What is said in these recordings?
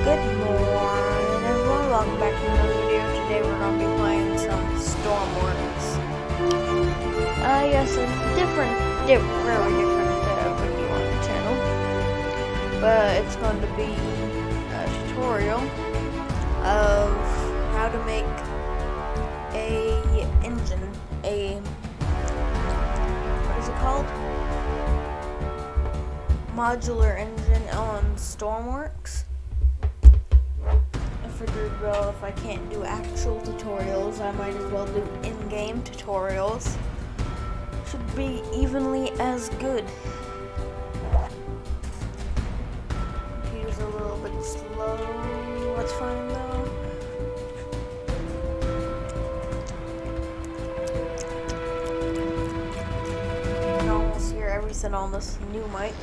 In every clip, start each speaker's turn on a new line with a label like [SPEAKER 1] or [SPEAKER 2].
[SPEAKER 1] Good morning everyone, welcome back to another video. Today we're going to be playing some stormworks. Yes, a very different video on the channel. But it's going to be a tutorial of how to make what is it called? Modular engine on stormworks. I figured, well, if I can't do actual tutorials, I might as well do in-game tutorials. Should be evenly as good. Computer's a little bit slow. That's fine though. You can almost hear everything on this new mic.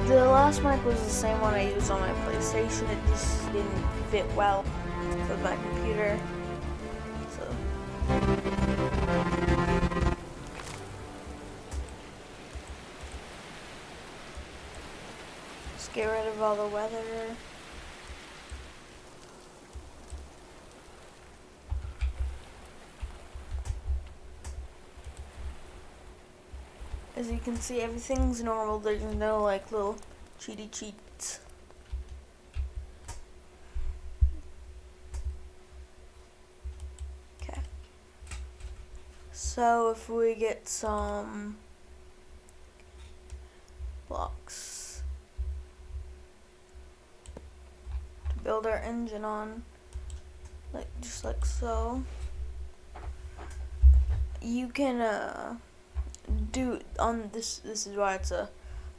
[SPEAKER 1] The last mic was the same one I used on my PlayStation. It just didn't fit well with my computer. So just get rid of all the weather. As you can see, everything's normal. There's no like little cheaty cheats. Okay. So if we get some blocks to build our engine on, just like so, you can do on this is why it's a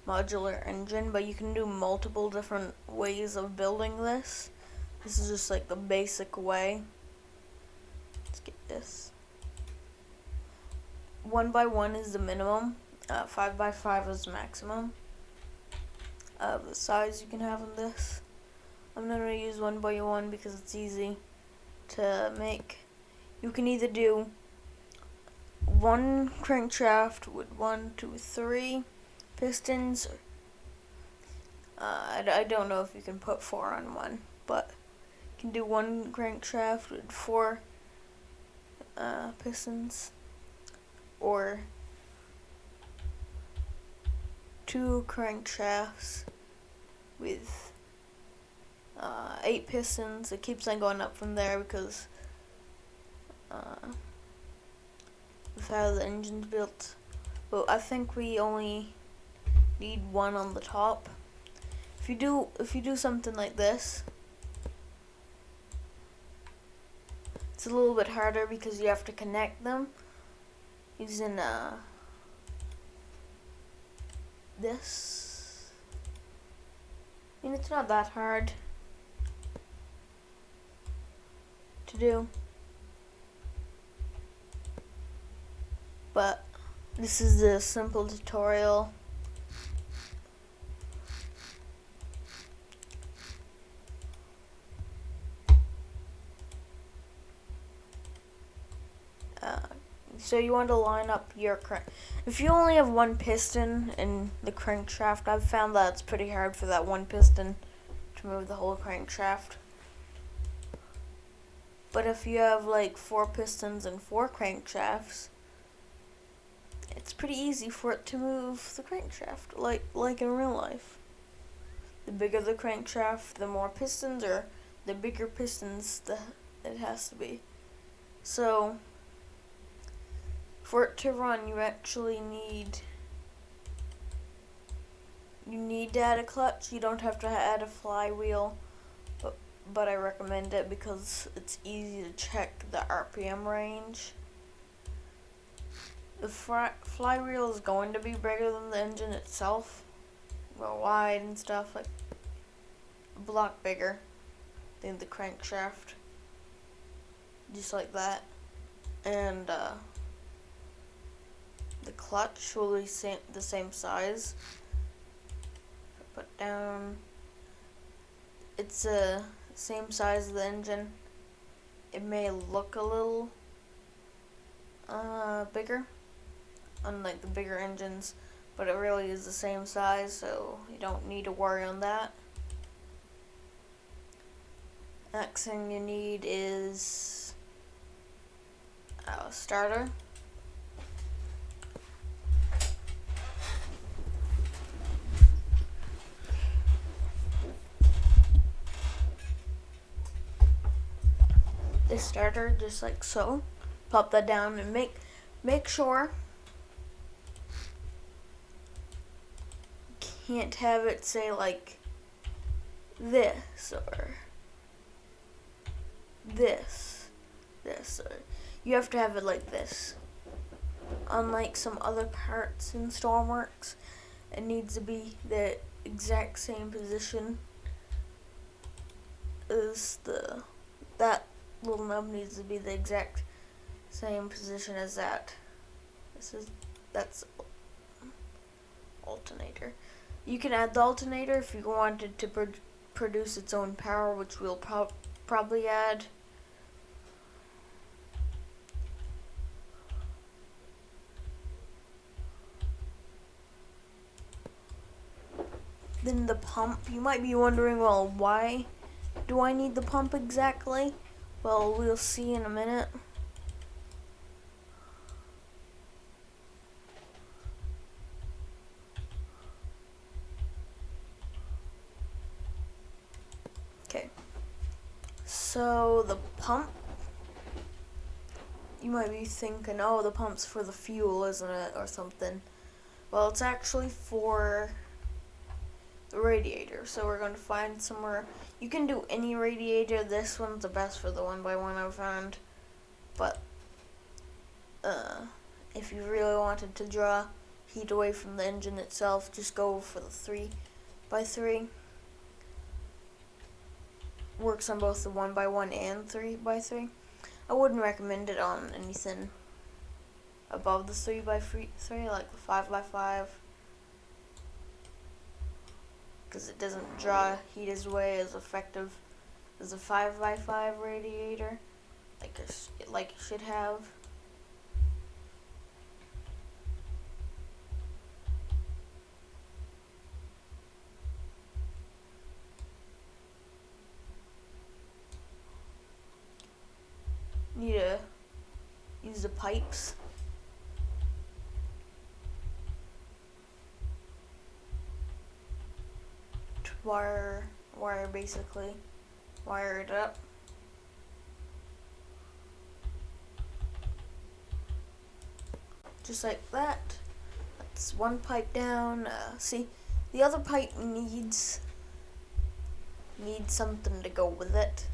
[SPEAKER 1] modular engine, but you can do multiple different ways of building this. This is just like the basic way. Let's get this. 1 by 1 is the minimum, 5 by 5 is the maximum of the size you can have on this. I'm not going to use 1 by 1 because it's easy to make. You can either do one crankshaft with 1, 2, 3 pistons. I don't know if you can put 4 on one, but you can do one crankshaft with 4 pistons, or 2 crankshafts with 8 pistons. It keeps on going up from there because of how the engine's built. But I think we only need 1 on the top. If you do something like this, it's a little bit harder because you have to connect them using this. I mean, it's not that hard to do, but this is the simple tutorial. So you want to line up your crank. If you only have 1 piston in the crankshaft, I've found that it's pretty hard for that 1 piston to move the whole crankshaft. But if you have like 4 pistons and 4 crankshafts, it's pretty easy for it to move the crankshaft, like in real life. The bigger the crankshaft, the more pistons, or the bigger pistons it has to be. So for it to run, you actually need to add a clutch. You don't have to add a flywheel, but I recommend it because it's easy to check the RPM range. The flywheel is going to be bigger than the engine itself, well, wide and stuff, like a block bigger than the crankshaft, just like that. And the clutch will be the same size. Put down, it's the same size as the engine. It may look a little bigger, unlike the bigger engines, but it really is the same size, so you don't need to worry on that. Next thing you need is a starter. This starter, just like so. Pop that down and make sure you can't have it say like this or this, or you have to have it like this. Unlike some other parts in Stormworks, it needs to be the exact same position as that little nub needs to be the exact same position as that. That's Alternator. You can add the alternator if you wanted to produce its own power, which we'll probably add. Then the pump. You might be wondering, well, why do I need the pump exactly? Well, we'll see in a minute. Okay. So the pump, you might be thinking, oh, the pump's for the fuel, isn't it, or something. Well, it's actually for the radiator. So we're going to find somewhere. You can do any radiator. This one's the best for the 1x1 I've found. But if you really wanted to draw heat away from the engine itself, just go for the 3x3. Works on both the 1x1 and 3x3. I wouldn't recommend it on anything above the 3x3, like the 5x5. Because it doesn't draw heat away as effective as a 5x5 radiator, like it should have. Need to use the pipes. Basically wire it up. Just like that. That's one pipe down. See, the other pipe needs something to go with it.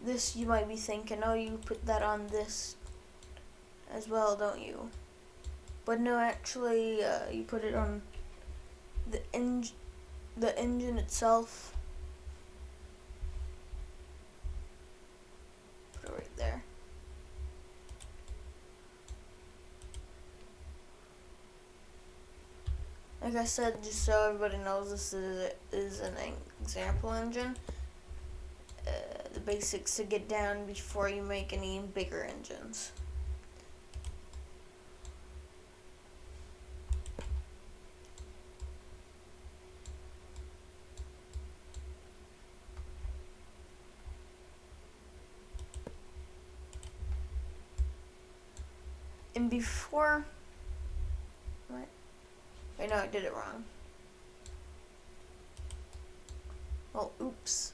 [SPEAKER 1] This, you might be thinking, oh, you put that on this as well, don't you? But no, actually, you put it on the engine itself. Put it right there. Like I said, just so everybody knows, this is an example engine. The basics to get down before you make any bigger engines. And before, what? Wait, no, I did it wrong. Well, oops.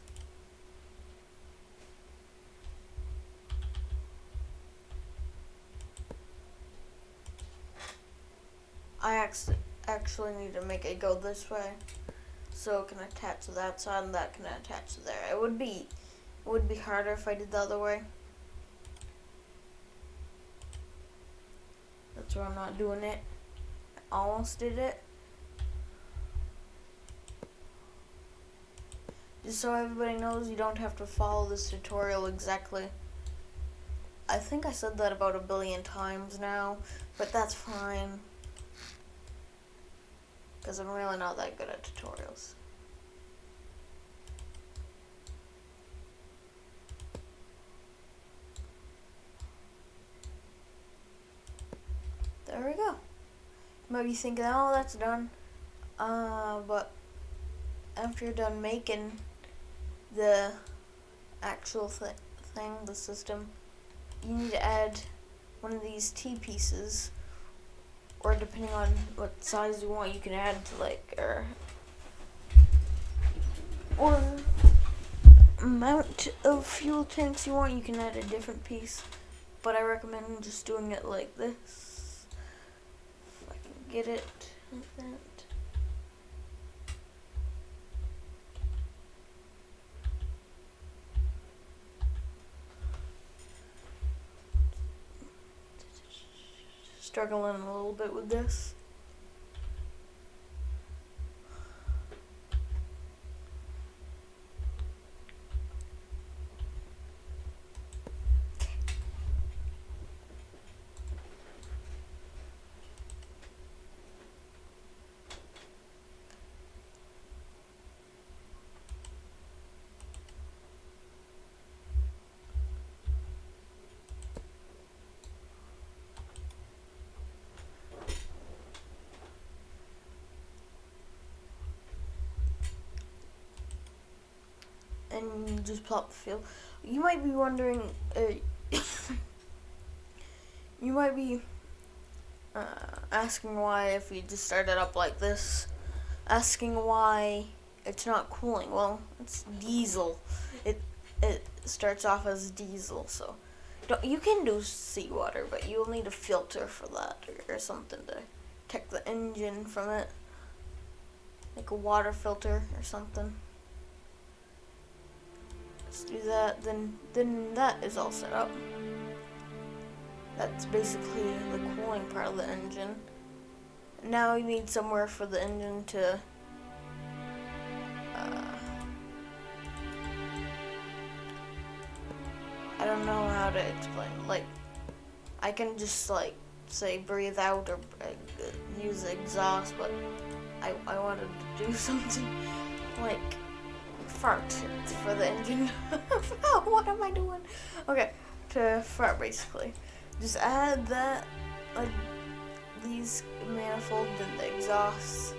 [SPEAKER 1] I actually need to make it go this way, so it can attach to that side and that can attach to there. It would be harder if I did the other way. That's why I'm not doing it. I almost did it. Just so everybody knows, you don't have to follow this tutorial exactly. I think I said that about 1 billion times now, but that's fine. Because I'm really not that good at tutorials. might be thinking, oh, that's done. But after you're done making the actual thing, the system, you need to add one of these T-pieces, or depending on what size you want, you can add to like, or amount of fuel tanks you want, you can add a different piece. But I recommend just doing it like this. If I can get it like that. Struggling a little bit with this. And you just plop the fuel. You might be wondering, you might be asking why, if we just started up like this, asking why it's not cooling. Well, it's diesel. It starts off as diesel, so you can do seawater, but you'll need a filter for that, or something to protect the engine from it, like a water filter or something. Let's do that. Then that is all set up. That's basically the cooling part of the engine. Now you need somewhere for the engine to I don't know how to explain. Like, I can just like say breathe out or use the exhaust, but I wanted to do something like fart for the engine. What am I doing? Okay, to fart basically. Just add that, like these manifolds and the exhaust.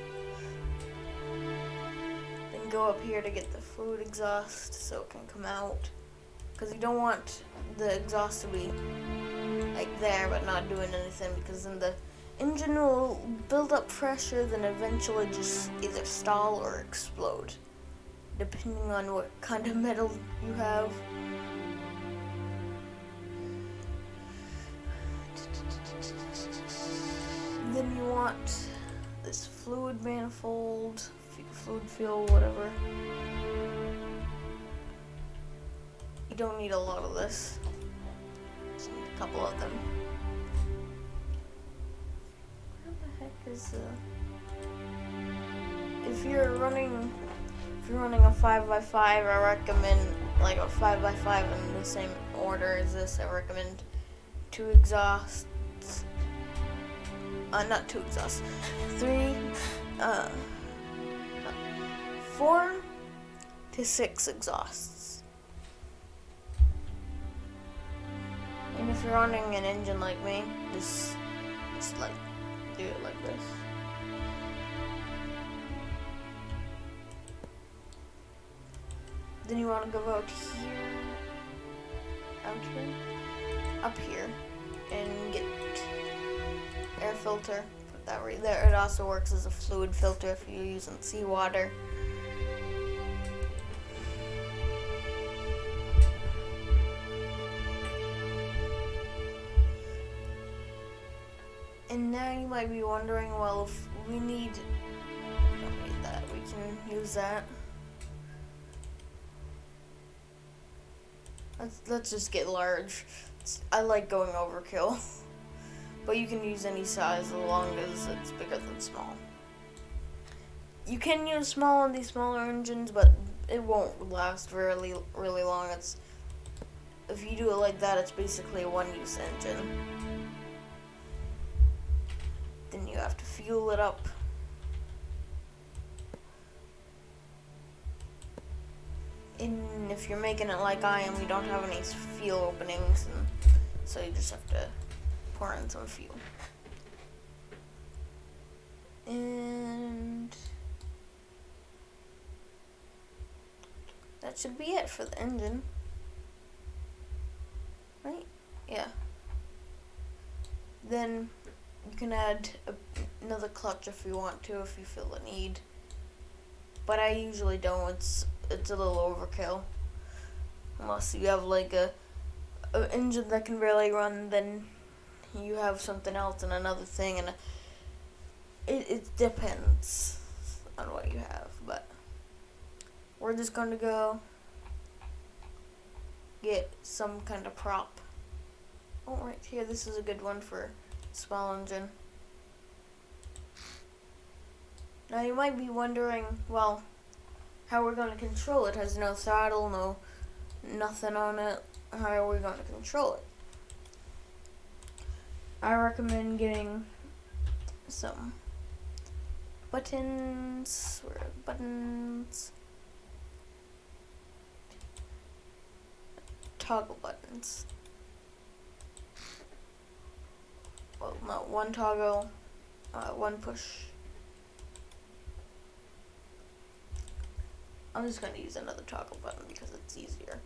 [SPEAKER 1] Then go up here to get the fluid exhaust so it can come out. Because you don't want the exhaust to be like there but not doing anything, because then the engine will build up pressure, then eventually just either stall or explode, depending on what kind of metal you have. Then you want this fluid manifold, fluid fuel, whatever. You don't need a lot of this. Just need a couple of them. What the heck is if you're running a 5x5, I recommend like a 5x5 in the same order as this. I recommend 2 exhausts. Not 2 exhausts. 4 to 6 exhausts. And if you're running an engine like me, just like do it like this. Then you want to go out here, up here, and get air filter. Put that right there. It also works as a fluid filter if you're using seawater. And now you might be wondering, well, if we don't need that, we can use that. Let's just get large. I like going overkill. But you can use any size as long as it's bigger than small. You can use small on these smaller engines, but it won't last really long. If you do it like that, it's basically a one-use engine. Then you have to fuel it up. And if you're making it like I am, you don't have any fuel openings, and so you just have to pour in some fuel. And that should be it for the engine. Right? Yeah. Then you can add another clutch if you want to, if you feel the need. But I usually don't. It's a little overkill. Unless you have like a engine that can barely run, then you have something else and another thing, and it depends on what you have. But we're just going to go get some kind of prop. Oh, right here, this is a good one for small engine. Now you might be wondering, well, how we're going to control it. It has no throttle, nothing on it. How are we going to control it? I recommend getting some buttons. Where are the buttons? Toggle buttons. Well, no, one toggle, one push. I'm just going to use another toggle button because it's easier.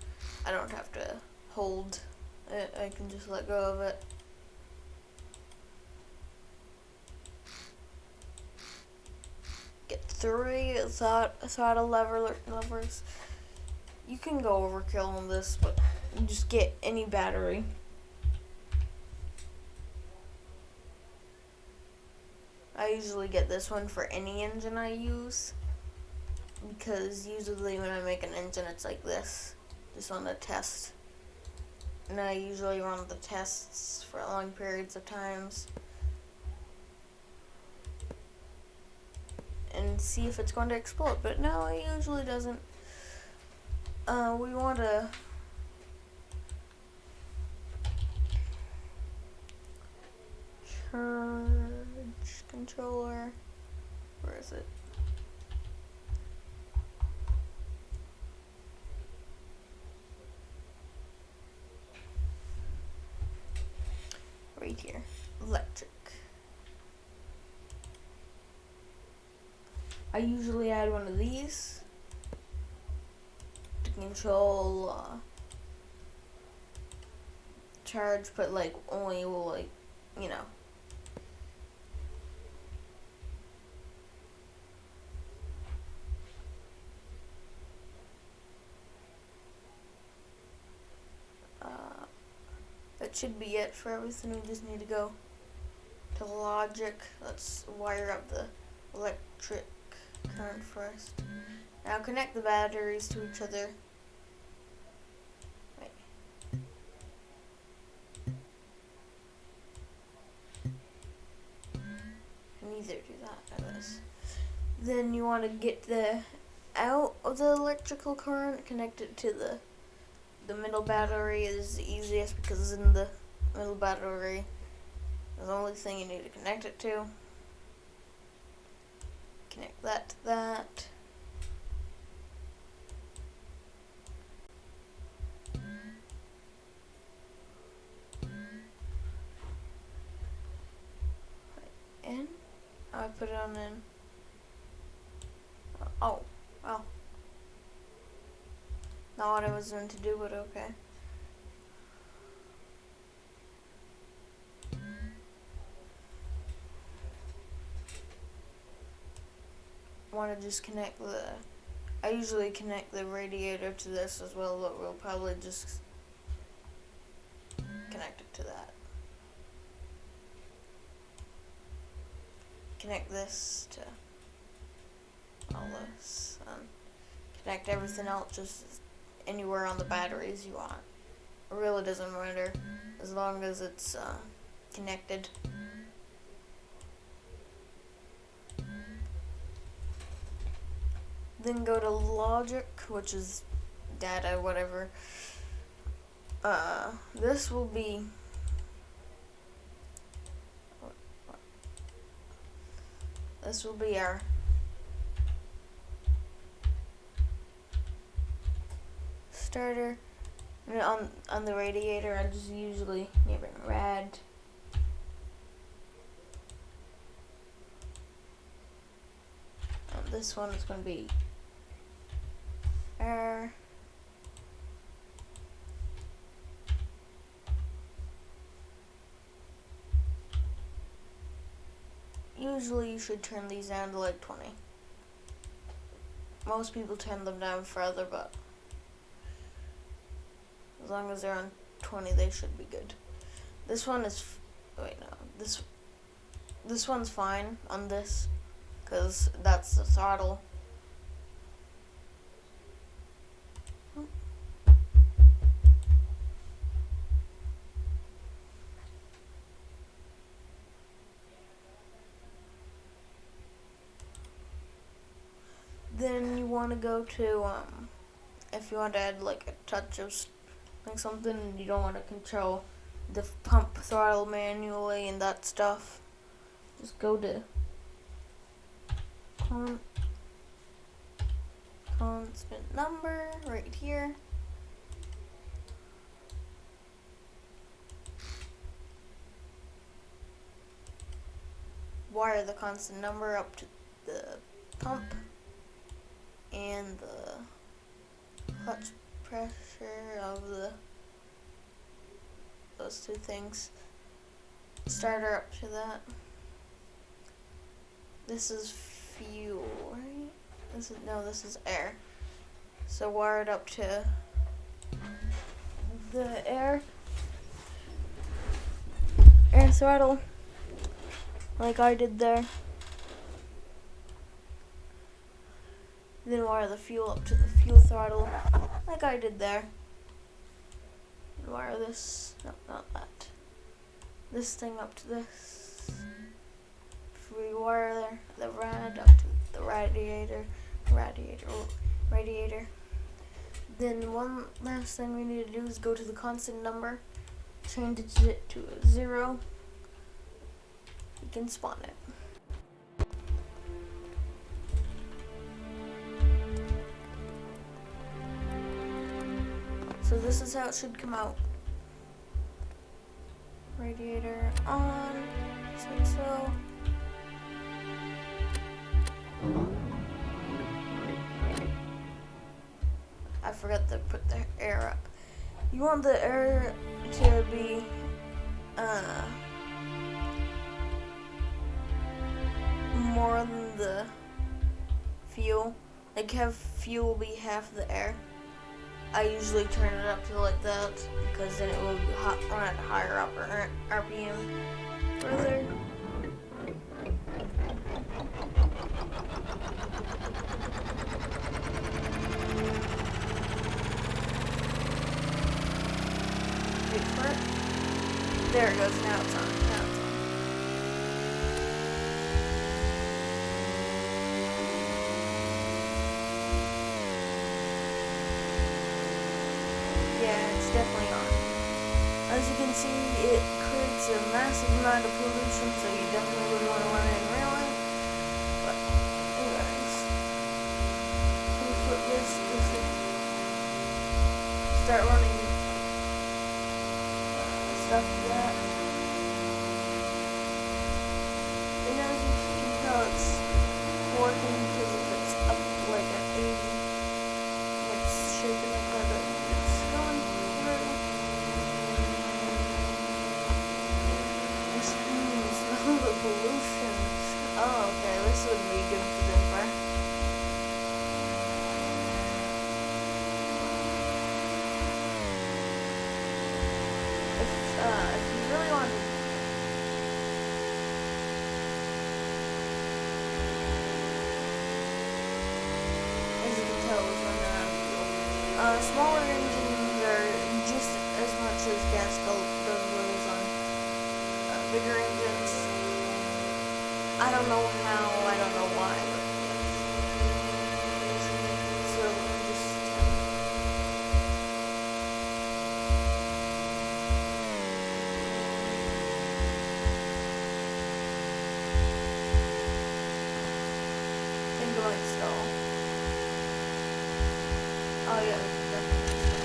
[SPEAKER 1] I don't have to hold it, I can just let go of it. Get 3 throttle levers. You can go overkill on this, but just get any battery. I usually get this one for any engine I use, because usually when I make an engine it's like this, just on the test. And I usually run the tests for long periods of times and see if it's going to explode, but no, it usually doesn't. We want to charge controller. Where is it? Right here. Electric. I usually add one of these to control charge, but like only will, like, you know. That should be it for everything. We just need to go to logic. Let's wire up the electric current first. Now connect the batteries to each other. Wait. Neither do that, I guess. Then you want to get the out of the electrical current, connect it to the middle battery. Is the easiest because it's in the middle battery. That's the only thing you need to connect it to. Connect that to that. In. I put it on in. Oh, well. Not what I was meant to do, but okay. Want to just connect I usually connect the radiator to this as well, but we'll probably just connect it to that. Connect this to all this, and connect everything else just anywhere on the batteries you want. It really doesn't matter as long as it's connected. Then go to logic, which is data, whatever. This will be our starter. And on the radiator, I just usually name it rad. this one is going to be air. Usually you should turn these down to like 20. Most people turn them down further, but as long as they're on 20, they should be good. This one is, wait no, this one's fine on this, because that's the throttle. Then you want to go to, if you want to add like a touch of like something, you don't want to control the pump throttle manually and that stuff, just go to constant number right here. Wire the constant number up to the pump and the clutch pressure of those two things. Starter up to that. This is fuel, right? This is air. So wire it up to the air throttle, like I did there. Then wire the fuel up to the fuel throttle, like I did there. And wire this, no, not that. This thing up to this. Rewire there, the rad up to the radiator. Then one last thing we need to do is go to the constant number, change it to a 0. You can spawn it. So this is how it should come out. Radiator on, so. I forgot to put the air up. You want the air to be more than the fuel. Like have fuel be half the air. I usually turn it up to like that because then it will run at higher RPM further. Wait for it. There it goes. Now it's on. Yeah, it's definitely on. As you can see, it creates a massive amount of pollution, so you definitely wouldn't want to run it in real life. But anyways, we put this start running stuff like that. And as you can tell, it's working because if it's up like at 80, it's shaking like that. It's going through. This smell the pollution. Oh, okay, this wouldn't be good for them, right? If you really want to, as you can tell, it was running out of fuel. Smaller engines are just as much as gas goes on bigger engines. I don't know how, I don't know why, but yes. So just and go install. Oh yeah, definitely install.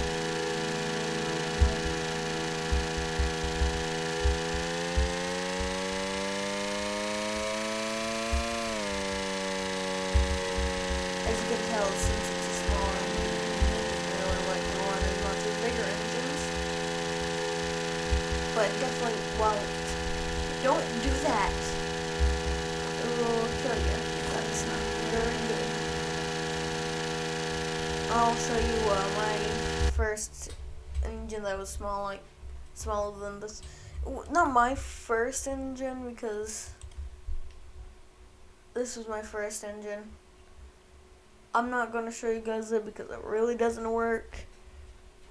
[SPEAKER 1] can tell, since it's a small engine, I really like the one as much as bigger engines. But definitely, well, don't do that. It will kill you. That's not very good. I'll show you my first engine that was small, like smaller than this. Not my first engine, because this was my first engine. I'm not going to show you guys it because it really doesn't work,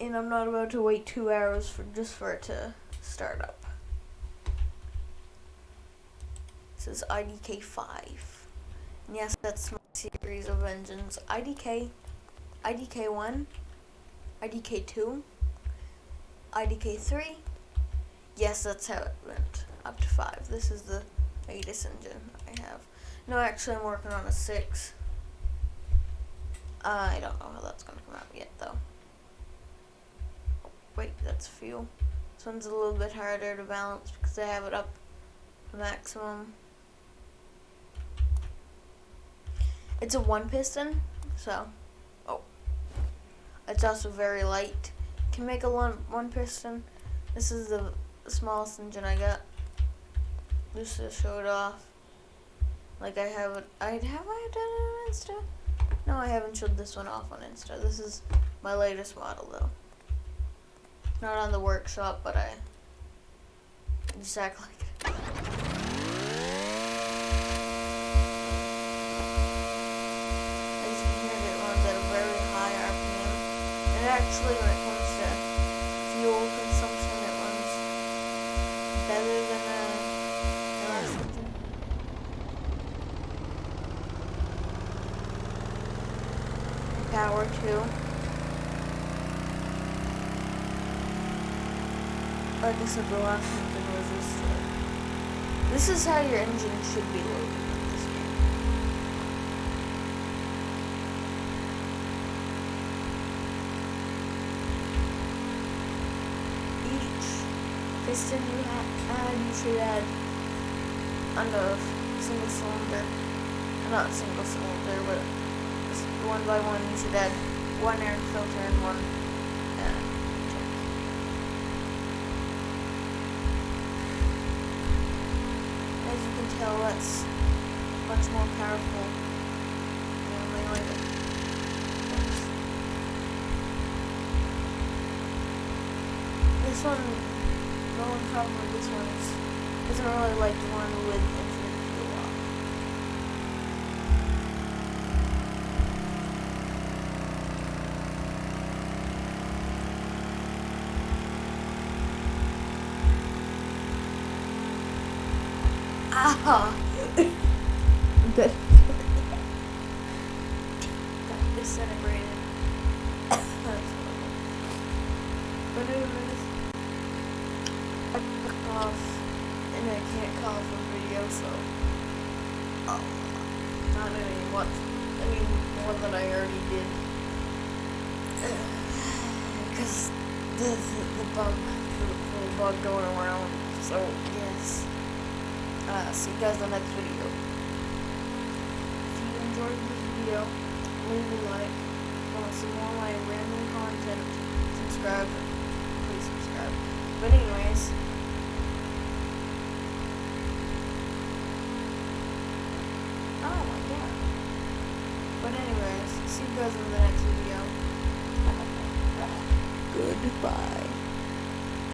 [SPEAKER 1] and I'm not about to wait 2 hours just for it to start up. This is IDK 5. And yes, that's my series of engines. IDK 1, IDK 2, IDK 3. Yes, that's how it went up to 5. This is the latest engine I have. No, actually, I'm working on a 6. I don't know how that's going to come out yet, though. Oh, wait, that's fuel. This one's a little bit harder to balance because I have it up to maximum. It's a 1 piston, so, it's also very light. Can make a 1 piston. This is the smallest engine I got. Just to show it off. Like have I done it on Insta? No, I haven't showed this one off on Insta. This is my latest model, though. Not on the workshop, but I just act like it. As you can hear, it runs at a very high RPM. And actually, when it comes to fuel consumption, it runs better than the last engine. Power too. Like I said, the last engine was this. This is how your engine should be loaded in this game. Each piston you should add on the single cylinder. Not single cylinder, but one by one, you should add 1 air filter and 1 tank. As you can tell, that's much more powerful than my other things. This one, the only problem with this one is it doesn't really like the one with infinite fuel lock. Ah! Good. Got disintegrated. That's horrible. But anyways, I took off, and I can't call for video, so not any much. I mean, more than I already did. Because the bug going around. So yes. See you guys in the next video. If you enjoyed this video, leave a like. If you want to see more of my random content, subscribe. Please subscribe. But anyways, oh my god. But anyways, see you guys in the next video. Goodbye.